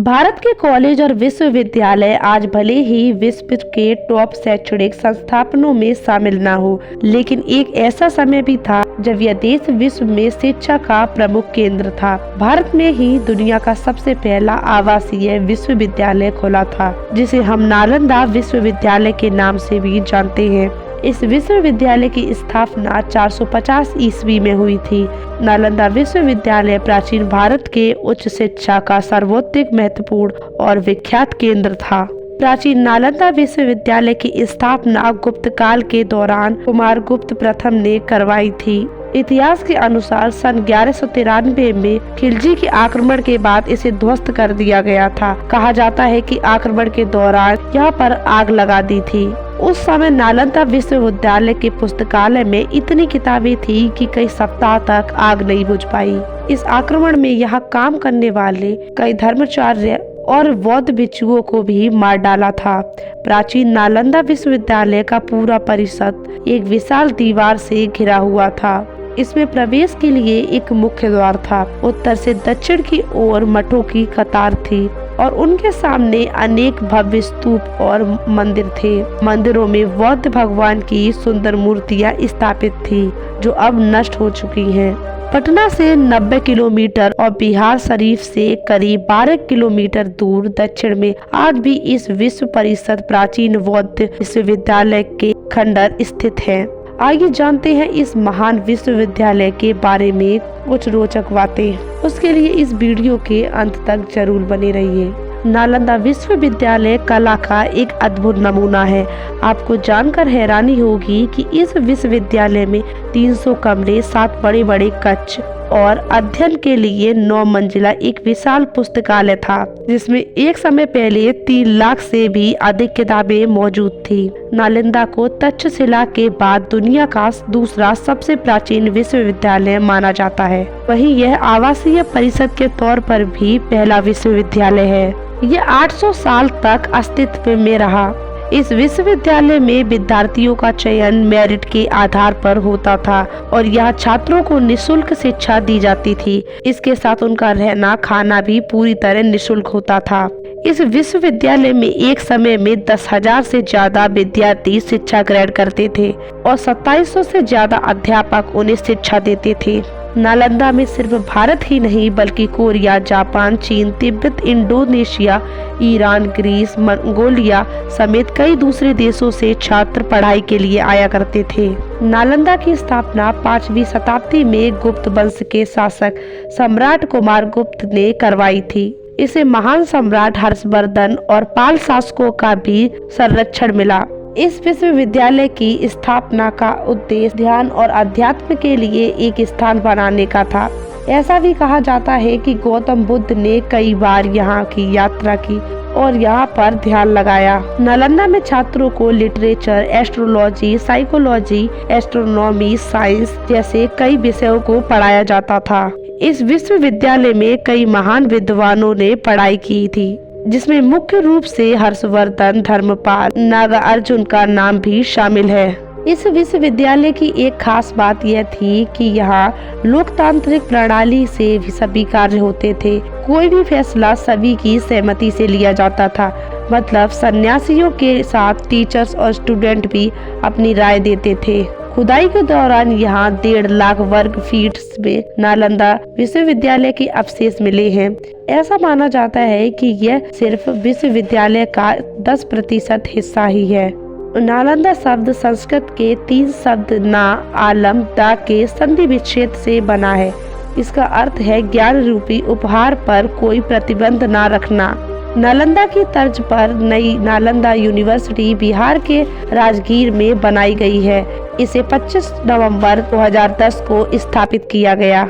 भारत के कॉलेज और विश्वविद्यालय आज भले ही विश्व के टॉप शैक्षणिक संस्थानों में शामिल न हो, लेकिन एक ऐसा समय भी था जब यह देश विश्व में शिक्षा का प्रमुख केंद्र था। भारत में ही दुनिया का सबसे पहला आवासीय विश्वविद्यालय खुला था, जिसे हम नालंदा विश्वविद्यालय के नाम से भी जानते हैं। इस विश्वविद्यालय की स्थापना 450 ईस्वी में हुई थी। नालंदा विश्वविद्यालय प्राचीन भारत के उच्च शिक्षा का सर्वोत्तम महत्वपूर्ण और विख्यात केंद्र था। प्राचीन नालंदा विश्वविद्यालय की स्थापना गुप्त काल के दौरान कुमार गुप्त प्रथम ने करवाई थी। इतिहास के अनुसार सन 1193 में खिलजी के आक्रमण के बाद इसे ध्वस्त कर दिया गया था। कहा जाता है कि आक्रमण के दौरान यहाँ पर आग लगा दी थी। उस समय नालंदा विश्वविद्यालय के पुस्तकालय में इतनी किताबें थी कि कई सप्ताह तक आग नहीं बुझ पाई। इस आक्रमण में यहाँ काम करने वाले कई धर्माचार्य और बौद्ध भिक्षुओं को भी मार डाला था। प्राचीन नालंदा विश्वविद्यालय का पूरा परिसर एक विशाल दीवार से घिरा हुआ था। इसमें प्रवेश के लिए एक मुख्य द्वार था। उत्तर से दक्षिण की ओर मठों की कतार थी और उनके सामने अनेक भव्य स्तूप और मंदिर थे। मंदिरों में बौद्ध भगवान की सुंदर मूर्तियां स्थापित थी, जो अब नष्ट हो चुकी हैं। पटना से 90 किलोमीटर और बिहार शरीफ से करीब 12 किलोमीटर दूर दक्षिण में आज भी इस विश्व परिषद प्राचीन बौद्ध विश्वविद्यालय के खंडर स्थित है। आइए जानते हैं इस महान विश्वविद्यालय के बारे में कुछ रोचक बातें। उसके लिए इस वीडियो के अंत तक जरूर बने रहिए। नालंदा विश्वविद्यालय कला का एक अद्भुत नमूना है। आपको जानकर हैरानी होगी कि इस विश्वविद्यालय में 300 कमरे, 7 बड़े बड़े कक्ष और अध्ययन के लिए 9 मंजिला एक विशाल पुस्तकालय था, जिसमें एक समय पहले 3 लाख से भी अधिक किताबें मौजूद थी। नालंदा को तक्षशिला के बाद दुनिया का दूसरा सबसे प्राचीन विश्वविद्यालय माना जाता है। वहीं यह आवासीय परिषद के तौर पर भी पहला विश्वविद्यालय है। यह 800 साल तक अस्तित्व में रहा। इस विश्वविद्यालय में विद्यार्थियों का चयन मेरिट के आधार पर होता था और यहाँ छात्रों को निशुल्क शिक्षा दी जाती थी। इसके साथ उनका रहना खाना भी पूरी तरह निशुल्क होता था। इस विश्वविद्यालय में एक समय में 10,000 से ज्यादा विद्यार्थी शिक्षा ग्रहण करते थे और 2700 से ज्यादा अध्यापक उन्हें शिक्षा देते थे। नालंदा में सिर्फ भारत ही नहीं बल्कि कोरिया, जापान, चीन, Tibet, Indonesia, Iran, Greece, Mongolia समेत कई दूसरे देशों से छात्र पढ़ाई के लिए आया करते थे। नालंदा की स्थापना 5वीं शताब्दी में गुप्त वंश के शासक सम्राट कुमार गुप्त ने करवाई थी। इसे महान सम्राट हर्षवर्धन और पाल शासकों का भी संरक्षण मिला। इस विश्वविद्यालय की स्थापना का उद्देश्य ध्यान और अध्यात्म के लिए एक स्थान बनाने का था। ऐसा भी कहा जाता है कि गौतम बुद्ध ने कई बार यहाँ की यात्रा की और यहाँ पर ध्यान लगाया। नालंदा में छात्रों को literature, astrology, psychology, astronomy, science जैसे कई विषयों को पढ़ाया जाता था। इस विश्वविद्यालय में कई महान विद्वानों ने पढ़ाई की थी, जिसमें मुख्य रूप से हर्षवर्धन, धर्मपाल, नागार्जुन का नाम भी शामिल है। इस विश्वविद्यालय की एक खास बात यह थी कि यहाँ लोकतांत्रिक प्रणाली से भी सभी कार्य होते थे। कोई भी फैसला सभी की सहमति से लिया जाता था। मतलब सन्यासियों के साथ टीचर्स और स्टूडेंट भी अपनी राय देते थे। खुदाई के दौरान यहाँ 1.5 लाख वर्ग फीट में नालंदा विश्वविद्यालय के अवशेष मिले हैं। ऐसा माना जाता है कि यह सिर्फ विश्वविद्यालय का 10% हिस्सा ही है। नालंदा शब्द संस्कृत के 3 शब्द ना, आलम, दा के संधि विच्छेद से बना है। इसका अर्थ है ज्ञान रूपी उपहार पर कोई प्रतिबंध ना रखना। नालंदा की तर्ज पर नई नालंदा यूनिवर्सिटी बिहार के राजगीर में बनाई गई है। इसे 25 नवंबर 2010 को स्थापित किया गया।